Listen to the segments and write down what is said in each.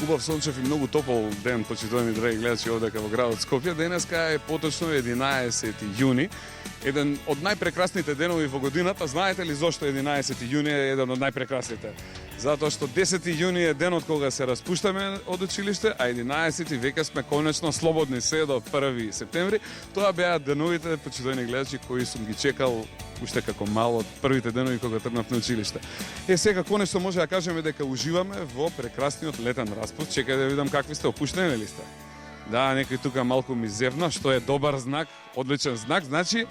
убав сончев и многу топол ден, почитувани драги гледачи овдека во градот Скопје. Денеска е поточно 11 јуни, еден од најпрекрасните денови во годината. Знаете ли зошто 11 јуни е еден од најпрекрасните? Затоа што 10 јуни е денот кога се распуштаме од училиште, а 11 веќе сме конечно слободни се до 1 септември. Тоа беа деновите, почитувани гледачи, кои сум ги чекал уште како мал од првите денови кога тргнав на училиште. Сега конечно може да кажеме дека уживаме во прекрасниот летен распуст. Чекај да видам какви сте, опуштени ли сте? Да, некој тука малку ми зевна, што е добар знак, одличен знак, значи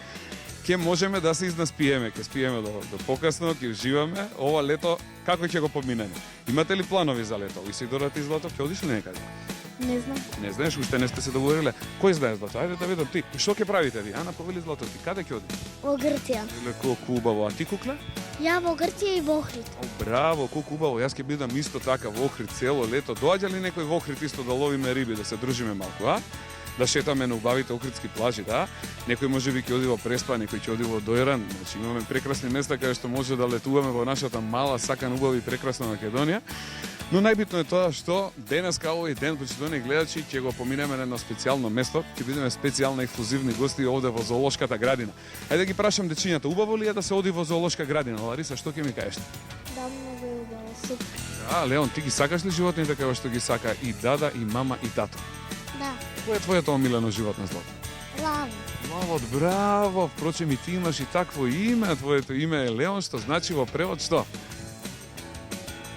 ќе можеме да се изнаспиеме, ќе спиеме до покасно, ќе уживаме. Ова лето како ќе го поминеме? Имате ли планови за лето? Исидора, ти Злато, ќе одиш ли некаде? Не знам. Не знаеш, уште не сте се договориле. Кој знае, Злато? Ајде да видам ти. Што ќе правите ви? Ана, повели Злато, ти каде ќе одиш? Во Грција. Колку убаво, а ти Кукле? Ја во Грција и во Охрид. Браво, колку убаво. Јас ќе бидам исто така во Охрид цело лето. Доаѓа ли некој во Охрид исто да ловиме риби, да се дружиме малку, а? Да шетаме на убавите охридски плажи, да? Некој можеби ќе оди во Преспа, некој ќе оди во Дојран. Значи имаме прекрасни места каде што може да летуваме во нашата мала, сакана, убава и прекрасна Македонија. Но најбитно е тоа што денеска овој ден, почитувани гледачи, ќе го поминеме на едно специјално место, ќе бидеме специјални ексклузивни гости овде во зоолошката градина. Ајде да ги прашам дечињата, убаво ли е да се оди во зоолошка градина? Лариса, што ќе ми кажеш? Да, многу е убаво, супер. Да, Леон, ти ги сакаш ли животните како што ги сака и дада, и мама, и тато? Да. Кој е твоето омилено животно, Злато? Лав. Лавот, браво! Впрочем, и ти имаш и такво име, твоето име е Леон, што значи во превод што?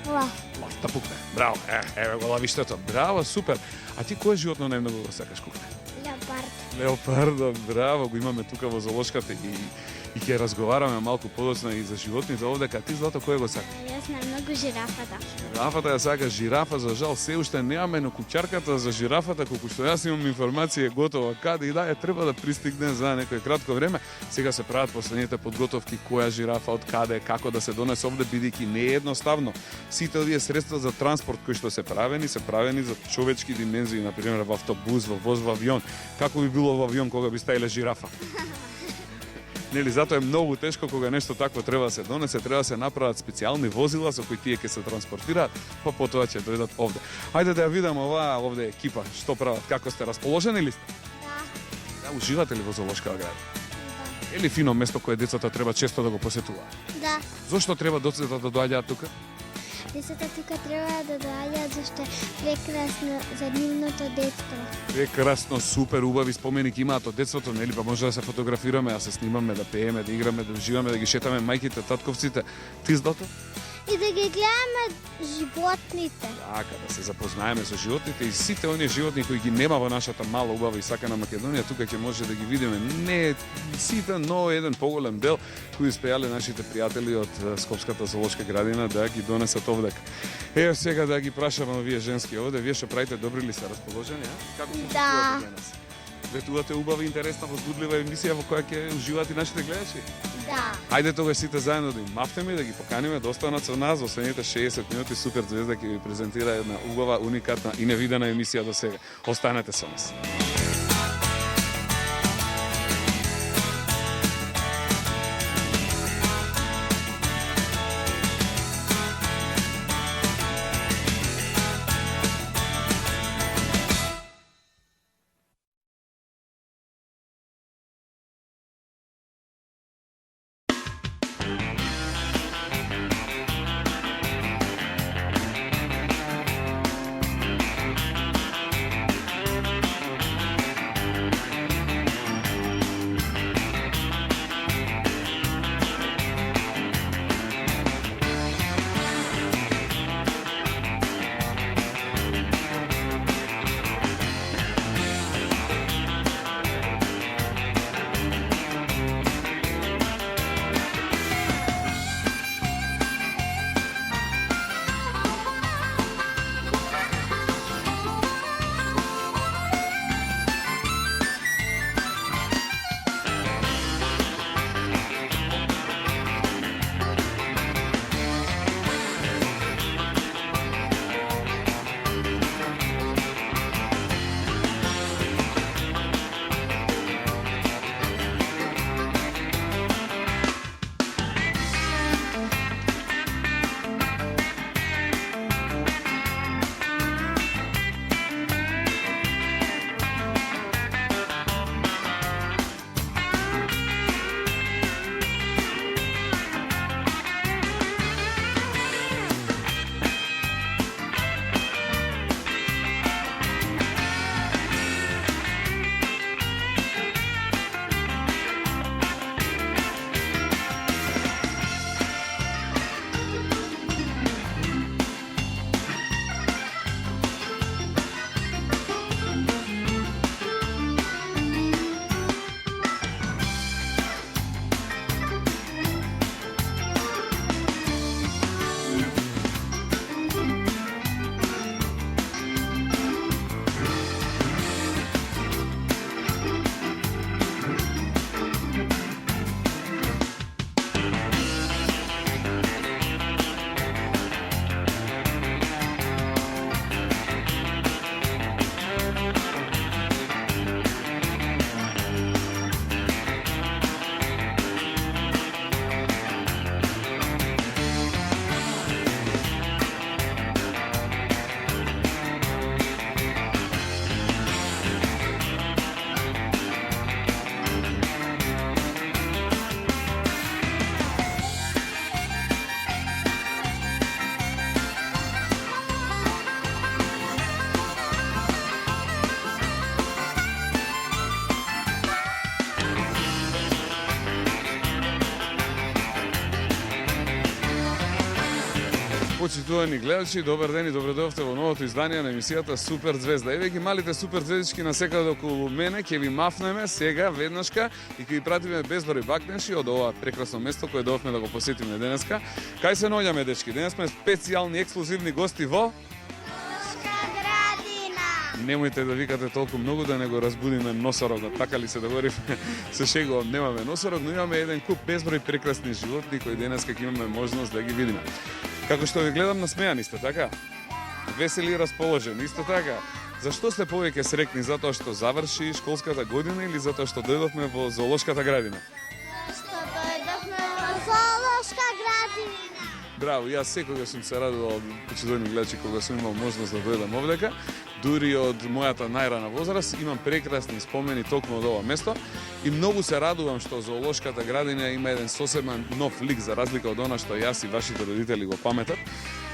Лав. Лав, да пукне. Браво, еве го лавиштето. Браво, супер. А ти кој животно најмногу го сакаш, Кукне? Леопард. Леопардо, браво, го имаме тука во зоолошката и ќе разговараме малку подоцна и за животните овдека. Ти, Злато, кој го сака? Јас најмногу жирафата. Жирафата ја сака, жирафа, за жал, се уште немаме, но куќарката за жирафата, колку што јас имам информација, е готова. Каде и да, треба да пристигне за некој кратко време. Сега се прават последните подготовки, која жирафа, од каде, како да се донесе овде, бидејќи не е едноставно. Сите овие средства за транспорт кои што се правени за човечки димензии, на пример во автобус, во воз, во авион. Како би било во авион кога би стаиле жирафа? Нели, затоа е многу тешко кога нешто такво треба да се донесе, треба да се направат специјални возила со кои тие ќе се транспортираат, па потоа ќе дојдат овде. Ајде да ја видам оваа овде екипа, што прават, како сте, расположени ли сте? Да. Да, уживате ли во зоолошка градина? Да. Е ли фино место кое децата треба често да го посетуваат? Да. Зошто треба децата да доаѓаат тука? Децата тука треба да доаѓаат зашто е прекрасно за нивното детство. Прекрасно, супер, убави спомени имаат од детството, нели, па може да се фотографираме, да се снимаме, да пееме, да играме, да уживаме, да ги шетаме мајките, татковците. Ти, Злато? И да ги гледаме животните. Така, да се запознаеме со животните и сите оние животни кои ги нема во нашата мала, убава и сакана Македонија, тука ќе може да ги видиме. Не сите, но еден поголем дел кои успеале нашите пријатели од Скопската зоолошка градина да ги донесат овдека. Ево сега да ги прашаме овие женски овде, вие што правите, добри ли се расположени, а? Како се чувствувате денес? Ветувате убава, интересна, возбудлива емисија во која ќе уживаат и нашите гледачи? Да. Ајде тогаш сите заедно да им мафтеме и да ги поканиме да останат со нас во следните 60 минути. Супер звезда ќе ви презентира една убава, уникатна и невидена емисија до сега. Останете со нас. Почитувани гледачи, добар ден и добредовте во новото издание на емисијата Супер Звезда. Еве ги малите супер звездички насекаде околу мене, ќе ви мафнеме сега веднашка и ќе ви пратиме безброј бакнеши од ова прекрасно место кое доовме да го посетиме денеска. Кај се наоѓаме, дечки? Денес сме специјални ексклузивни гости во Немојте да викате толку многу да не го разбудиме носорогот. Така ли се договоривме? Се шегувам, немаме носорог, но имаме еден куп безброј прекрасни животни кои денеска ќе имаме можност да ги видиме. Како што ви гледам насмејани сте, така? Весели и расположени, исто така. Зашто сте повеќе срекни? Затоа што заврши школската година или затоа што дојдовме во зоолошката градина? Што дојдовме во зоолошка градина. Браво, јас секогаш сум се радувал, почитувани гледачи, кога сум имал можност да дојдам овдека. Дури од мојата најрана возраст имам прекрасни спомени токму од ова место и многу се радувам што зоолошката градина има еден сосемен нов лик за разлика од она што јас и вашите родители го паметат.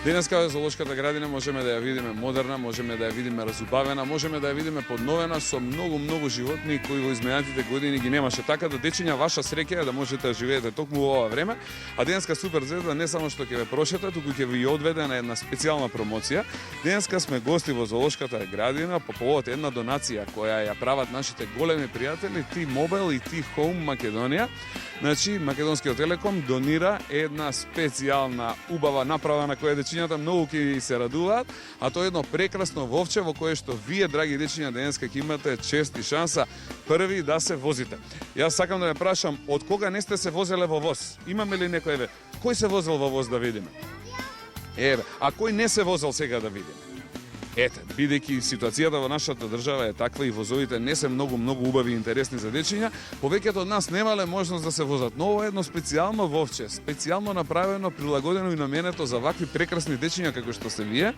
Денеска во зоолошката градина можеме да ја видиме модерна, можеме да ја видиме разубавена, можеме да ја видиме подновена со многу животни кои во изминатите години ги немаше. Така да, дечиња, ваша среќа е да можете да живеете токму во ова време. А денеска Супер Звезда не само што ќе ве прошета, туку ќе ви одведе на една специјална промоција. Денеска сме гости во зоолошката градина по повод една донација која ја прават нашите големи пријатели T-Mobile и T-Home Македонија. Значи, Македонскиот телеком донира една специјална убава направа на која дечињата многу ќе се радуваат, а тоа е едно прекрасно вовче во кое што вие, драги дечиња, денеска ќе имате чест и шанса први да се возите. Јас сакам да ме прашам, од кога не сте се возеле во воз? Имаме ли некој, еве, кој се возел во воз да видиме? Еве, а кој не се возел сега да видиме? Ете, бидејќи ситуацијата во нашата држава е таква и возовите не се многу убави и интересни за дечиња, повеќето од нас немале можност да се возат. Но ова е едно специјално вовче, специјално направено, прилагодено и наменето за вакви прекрасни дечиња како што сте вие.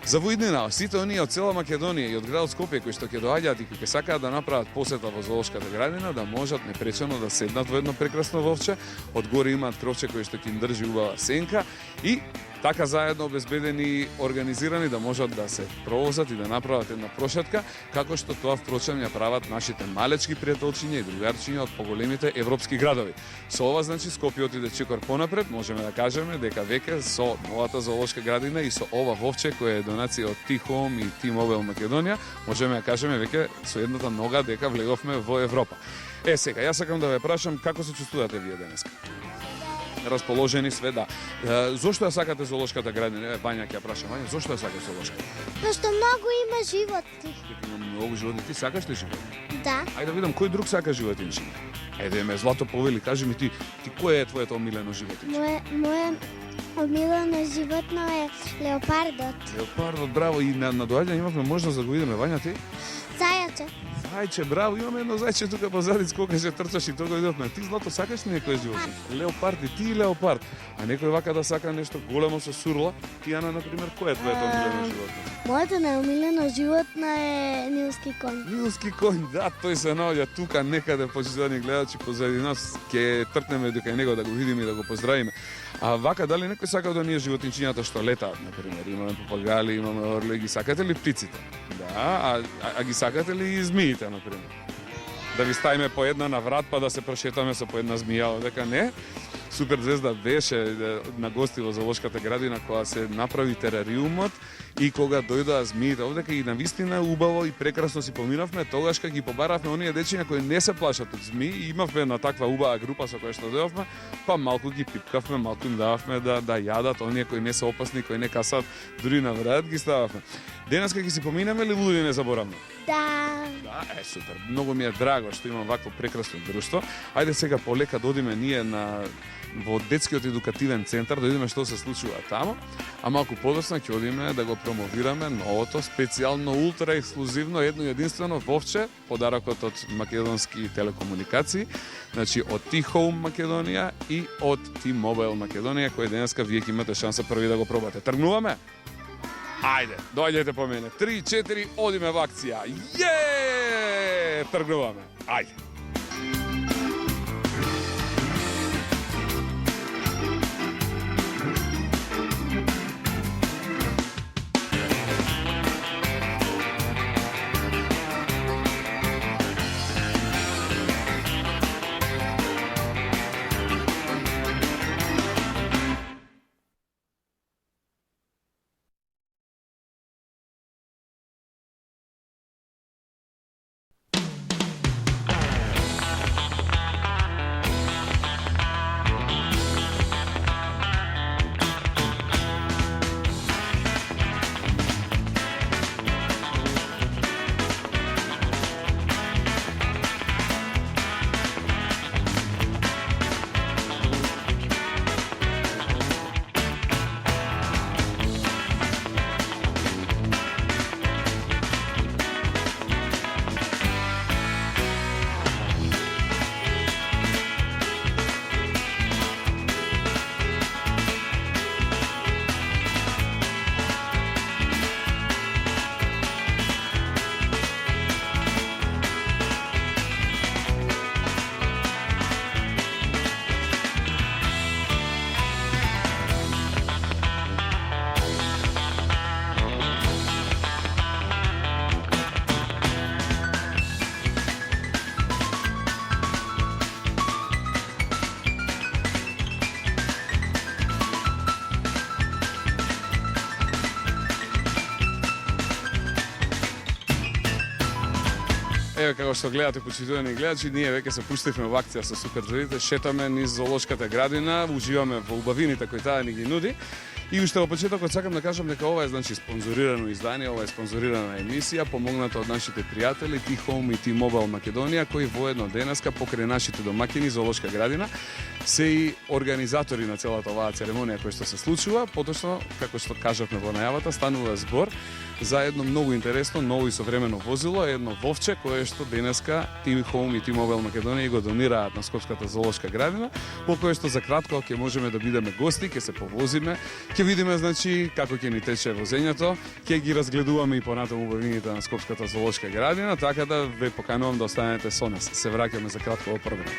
За воиднина, сите оние од цела Македонија и од градот Скопје кои што ќе доаѓаат и кои ќе сакаат да направат посета во зоолошката градина, да можат непречено да седнат во едно прекрасно вовче. Одгоре имаат кровче кој што ќе им држи убава сенка и така заедно обезбедени и организирани да можат да се провозат и да направат една прошетка, како што тоа впрочем ја прават нашите малечки пријателчиња и другарчиња од поголемите европски градови. Со ова, значи, Скопје отиде чекор понапред, можеме да кажеме дека веќе со новата зоолошка градина и со ова вовче кој е донација од T-Home и T-Mobile Македонија, можеме да кажеме веќе со едната нога дека влеговме во Европа. Сега, јас сакам да ве прашам како се чувствувате вие денеска? Расположени све, да. Зошто ја сакате зоолошката градина? Вања ќе ја прашам. Вања, зошто ја сакаш зоолошката? Зашто многу има животни. Дека има многу животни. Ти сакаш ли животни? Да. Ајде да видам кој друг сака животинче. Ајде ме Злато повели, кажи ми ти кој е твоето омилено животинче? Моje омилено животно е леопардот. Леопардот, браво, и на доаѓање имавме можност да го видиме. Вања, ти? Зајаче. Зајче, браво, имаме едно зајче тука позади, скокаше, трчаш и тога идовме. Ти, Злато, сакаш ли некој животин? Леопард, и ти леопард. А некој вака да сака нешто големо со сурла. Ти, Ана, например, кој е твоето омилено животно? Моето најомилено животно е нилски конј. Нилски конј, да, тој се наоѓа тука некаде, почитувани гледачи, позади нас. Ќе тркнеме дека него да го видиме и да го поздравиме. А вака, дали некој сака од оние животинчињата што летаат, например? Имаме папагали, имаме орли, ги сакате ли птиците? Да, а ги сакате ли и змиите, например? Да ви ставиме по една на врат, па да се прошетаме со по една змија, дека не? Супер Звезда беше на гости во зоолошката градина кога се направи терариумот и кога дојдоа змиите овдека и навистина убаво и прекрасно си поминавме, тогаш кога ги побаравме оние дечиња кои не се плашат од змии, и имавме на таква убава група со која што дојдовме, па малку ги пипкавме, малку им дававме да јадат, оние кои не се опасни, кои не касаат, дури на врат ги стававме. Денеска ќе си поминеме ли луди незаборавно? Да. Да, супер. Многу ми е драго што имам вакво прекрасно друштво. Ајде сега полека да одиме ние во детскиот едукативен центар, да видиме што се случува таму, а малку подоцна ќе одиме да го промовираме новото специјално ултра ексклузивно едно единствено вовче, подарокот од Македонски телекомуникации, значи од T-Home Македонија и од T-Mobile Македонија, кој денеска вие ќе имате шанса први да го пробате. Тргнуваме? Ајде, доаѓајте по мене. 3, 4, одиме во акција. Тргнуваме. Ајде. Еве како што гледате, почитувани гледачи, ние веќе се пуштивме во акција со суперджоите, шетаме низ зоолошката градина, уживаме во убавините кои таа ни ги нуди. И уште во почетокот сакам да кажам дека ова е значи спонзорирано издание, ова е спонзорирана емисија, помогната од нашите пријатели T-Home и T-Mobile Македонија, кои воедно денеска покрај нашите домакини зоолошка градина се и организатори на целата оваа церемонија која што се случува. Поточно, како што кажавме во најавата, станува збор за едно многу интересно, ново и современо возило, едно вовче кое што денеска T-Home и T-Mobile Македонија го донираат на Скопската зоолошка градина, по кое што за кратко ќе можеме да бидеме гости, ќе се повозиме, ќе видиме значи како ќе ни тече возењето, ќе ги разгледуваме и понатаму убавините на Скопската зоолошка градина, така да ве поканувам да останете со нас. Се враќаме за кратко во програма.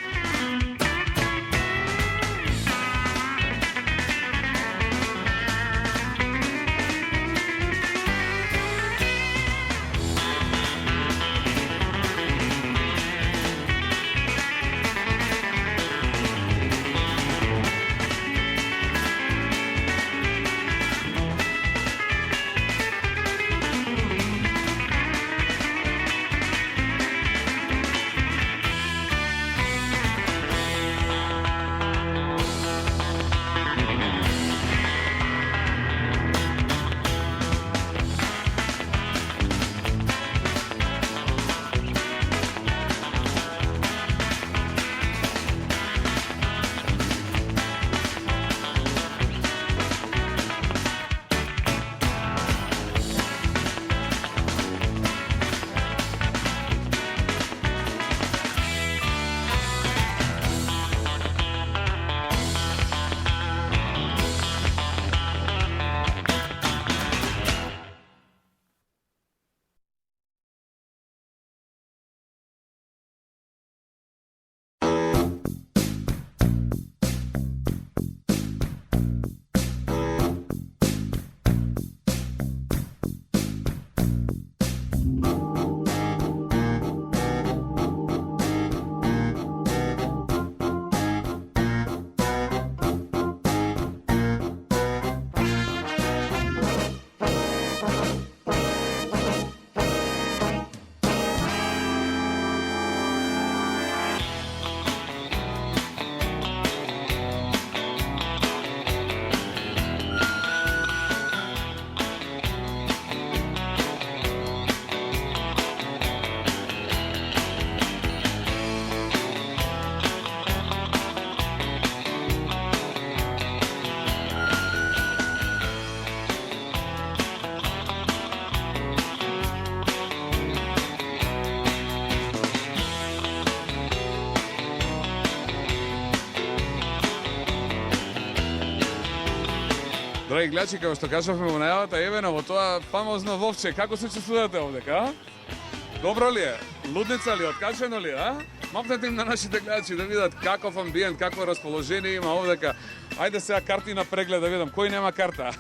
Драги гледачи, како што кажавме во најавата, еве на во тоа фамозно вовче, како се чувствувате овдека, а? Добро ли е? Лудница ли, откачено ли, а? Мапнете им на нашите гледачи да видат каков амбиент, какво расположение има овдека. Ајде сега карти на преглед да видам кој нема карта.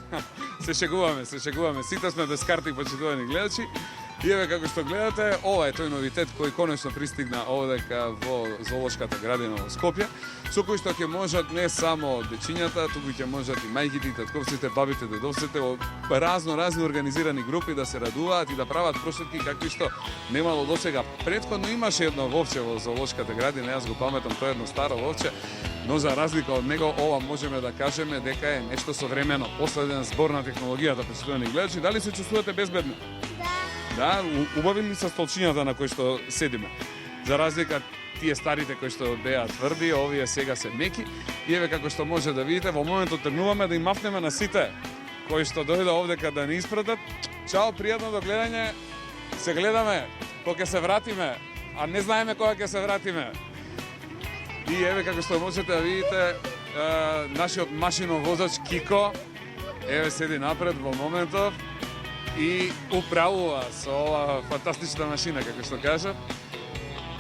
Се шегуваме. Сите сме без карти, почитувани гледачи. И еве како што гледате, ова е тој новитет кој конечно пристигна овдека во зоолошката градина во Скопје, со кој што ќе можат не само дечињата, туку ќе можат и мајките, и татковците, бабите, дедовците, разни организирани групи да се радуваат и да прават прошетки какви што немало досега. Претходно имаше едно вовче во зоолошката градина, јас го паметам, тоа е едно старо вовче, но за разлика од него ова можеме да кажеме дека е нешто современо, последен збор на технологијата, почитувани гледачи. Дали се чувствувате безбедно? Да, убави ли се столчињата на кои што седиме? За разлика тие старите кои што беа тврди, овие сега се меки. И еве како што може да видите, во моментот тргнуваме да им мафнеме на сите кои што дојде овдека да ни испратат. Чао, пријатно до гледање. Се гледаме кога ќе се вратиме, а не знаеме кога ќе се вратиме. И еве како што можете да видите, нашиот машинов возач Кико еве седи напред во моментов и управува со ова фантастична машина, како што кажа.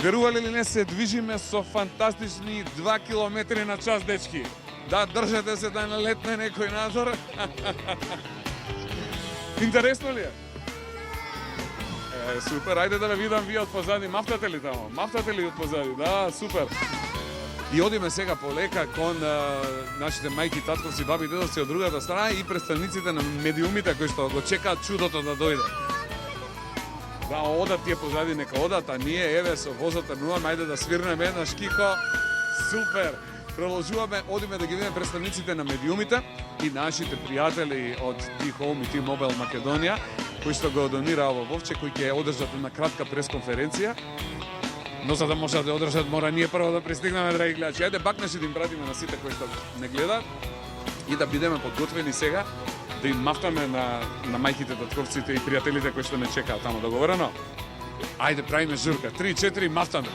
Верували ли не, се движиме со фантастични 2 км на час, дечки. Да, држете се да налетне некој надвор. Интересно ли е? Супер, ајде да ве видам вие од позади. Мафтате ли тамо? Мафтате ли од позади? Да, супер. И одиме сега полека кон нашите мајки, татковци, баби, дедовци од другата страна и представниците на медиумите кои што го чекаат чудото да дојде. Да одат тие позади, нека одат, а ние еве со возот тргнуваме, ајде да свирнеме еднаш Кико. Супер! Продолжуваме, одиме да ги видиме представниците на медиумите и нашите пријатели од T-Home и T-Mobile Македонија, кои што го донираа во Вовче, кои ќе одржат една кратка пресконференција. Но за да можат да одржат, мора ние прво да пристигнеме, драги гледачи. Ајде бакнеше да им пратиме на сите кои што не гледаат и да бидеме подготвени сега да им мафтаме на мајките, татковците и пријателите кои што не чекаат таму договорено. Ајде, правиме журка. 3-4, мафтаме.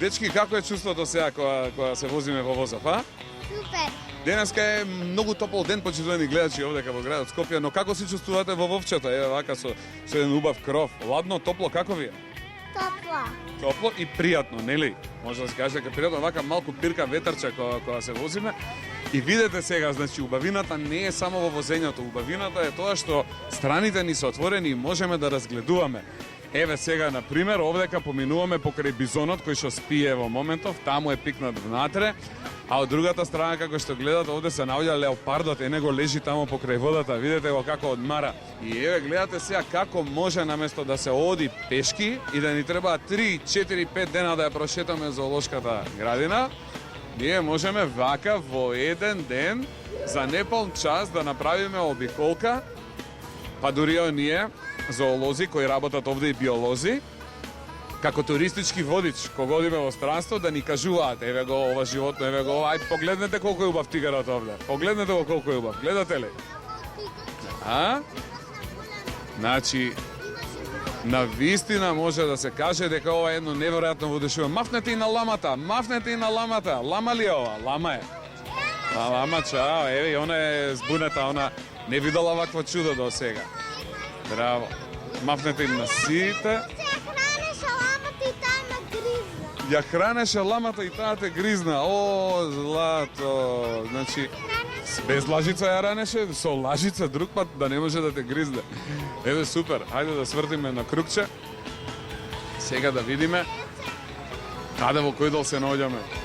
Дечки, како е чувството сега кога се возиме во возов, а? Супер! Денеска е многу топол ден, почитувани гледачи овдека во градот Скопје, но како се чувствувате во Вовчето? Еве вака со еден убав кров. Ладно, топло, како ви е? Топло. Топло и пријатно, нели? Може да се каже дека е пријатно, вака малку пирка ветрче кога се возиме. И видете сега, значи, убавината не е само во возењето, убавината е тоа што страните ни се отворени и можеме да разгледуваме. Еве сега, на пример, овдека поминуваме покрај бизонот кој што спие во моментов, таму е пикнат внатре, а од другата страна, како што гледате, овде се наоѓа леопардот, е него лежи таму покрај водата, видете го како одмара. И еве гледате сега како може наместо да се оди пешки и да ни треба 3, 4, 5 дена да ја прошетаме зоолошката градина, ние можеме вака во еден ден за неполн час да направиме обиколка, па дури оние зоолози кои работат овде и биолози, како туристички водич, кога одиме во странство, да ни кажуваат, еве го ова животно, еве го ова, ај погледнете колку е убав тигарот овде. Погледнете го колку е убав. Гледате ли? А? Значи, на вистина може да се каже дека ова е едно неверојатно водушевно. Мафнете и на ламата, мафнете и на ламата. Лама ли е ова? Лама е. Лама, чао, еве, и она е збунета, она не видела вакво чудо до сега. Браво. Мафнете им на сите. Ја хранеше ламата и таа те гризна. О, злато. Значи, без лажица ја ранеше, со лажица друг пат да не може да те гризне. Еве, супер. Хајде да свртиме на кругче. Сега да видиме каде во кој дел се наоѓаме.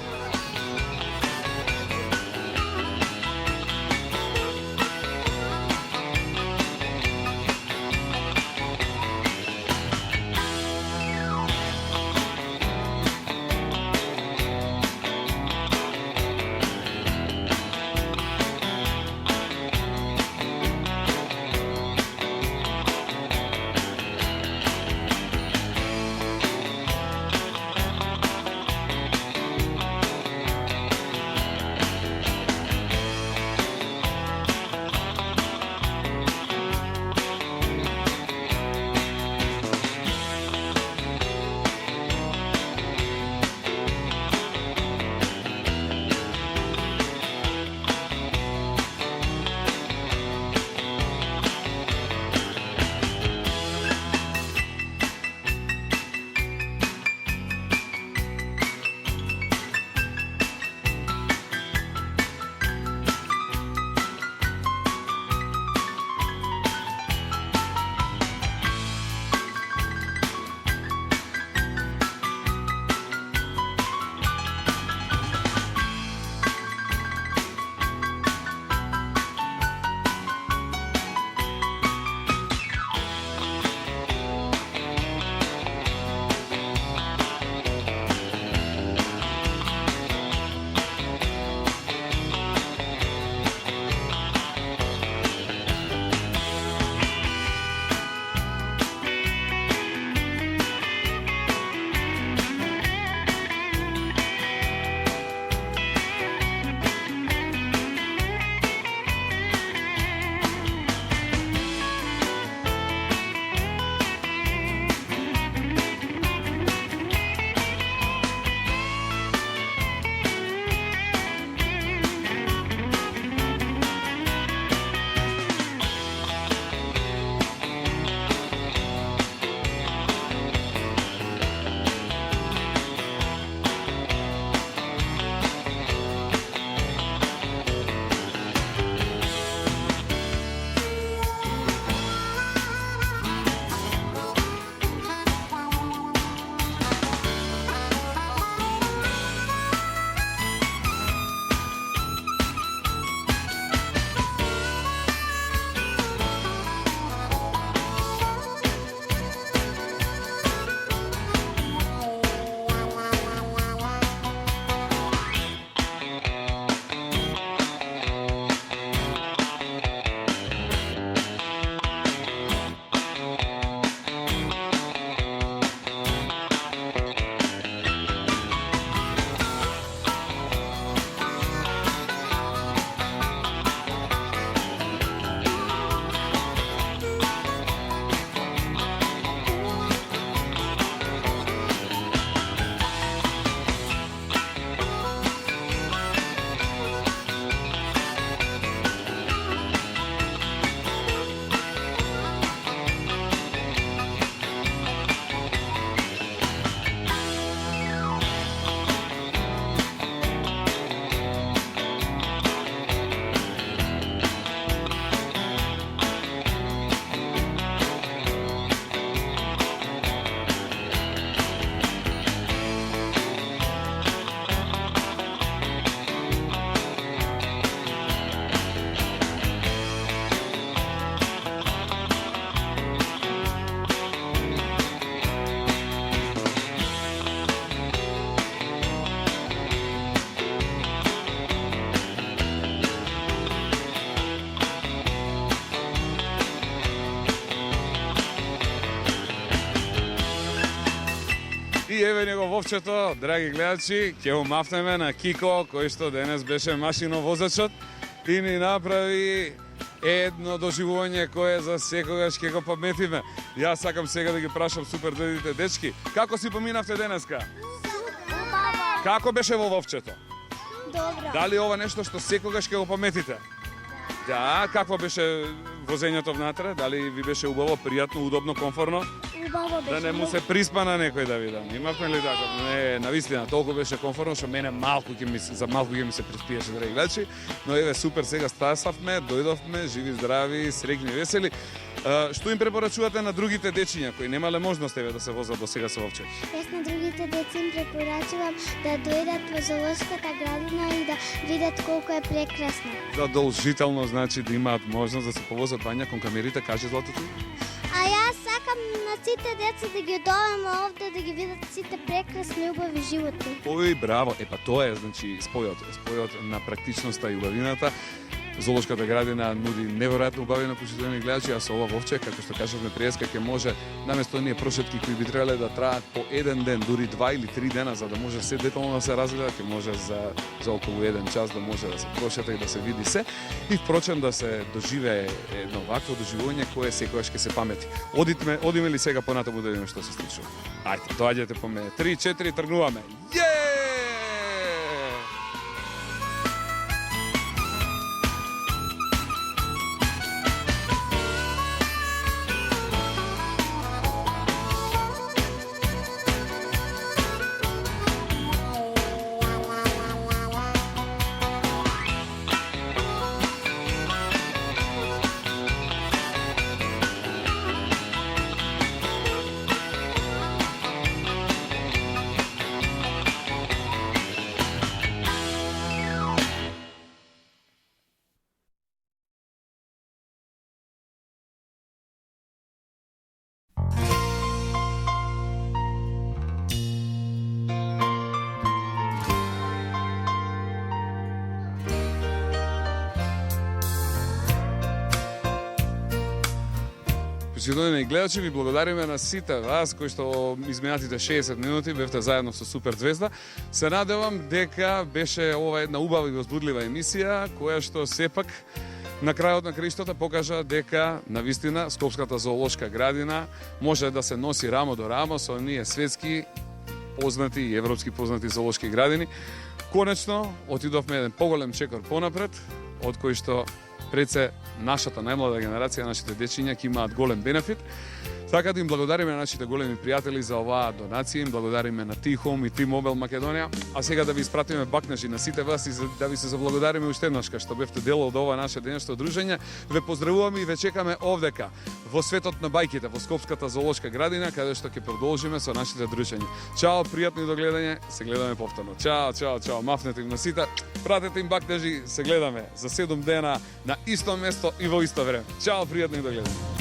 И еве него вовчето, драги гледачи, ќе го мафнеме на Кико, кој што денес беше машиновозачот и ни направи едно доживување кое за секогаш ќе го паметиме. Јас сакам сега да ги прашам супер дедите дечки, како си поминавте денеска? Убаво. Како беше во вовчето? Добро. Дали ова нешто што секогаш ќе го паметите? Да, какво беше возењето внатре? Дали ви беше убаво, пријатно, удобно, комфорно? Убаво беше. Да не му се приспа на некој да видам. Имавме ли така? Не, навистина, толку беше комфорно што мене за малку ќе ми се приспиеше, драги гледачи, но еве супер сега стасавме, дојдовме, живи, здрави, среќни, весели. Што им препорачувате на другите дечиња кои немале можност еве да се возат до сега со овче? Јас на другите деца им препорачувам да дојдат во зоолошката градина и да видат колку е прекрасно. Задолжително значи да имаат можност да се повозат Вања кон камерите, каже златото. А јас сакам на сите деца да ги довеме овде да ги видат сите прекрасни убави животни. Ој, браво! Епа тоа е, значи, спојот на практичноста и убавината. Зоолошката градина нуди неверојатно убави на почитувани гледачи, а со ова вовче, како што кажавме преска, ќе може наместо оние прошетки кои би требале да траат по еден ден, дури 2 или 3 дена, за да може се детално да се разгледа, ќе може за околу 1 час да може да се прошета и да се види се, и впрочем да се доживее едно вакво доживување кое секогаш ќе се памети. Одиме ли сега понатаму да видиме што се случува? Ајде, доаѓате по мене. 3-4 тргнуваме. Почитувани гледачи, ви благодариме на сите вас кои што изминатите 60 минути бевте заедно со Супер Звезда. Се надевам дека беше ова една убава и возбудлива емисија која што сепак на крајот на краиштата покажа дека навистина Скопската зоолошка градина може да се носи рамо до рамо со оние светски познати и европски познати зоолошки градини. Конечно, отидовме еден поголем чекор понапред, од кој што пред се нашата најмлада генерација, нашите дечиња ќе имаат голем бенефит. Така да им благодариме на нашите големи пријатели за оваа донација, им благодариме на T-Home и T-Mobile Македонија, а сега да ви испратиме бакнежи на сите вас и да ви се заблагодариме уште еднаш што бевте дел од ова наше денешно дружење. Ве поздравуваме и ве чекаме овдека во светот на бајките во Скопската зоолошка градина, каде што ќе продолжиме со нашите дружења. Чао, пријатно и до гледање, се гледаме повторно. Чао, мафнете им на сите, пратете им бакнежи, се гледаме за 7 дена на исто место и во исто време. Чао, пријатно и до гледање.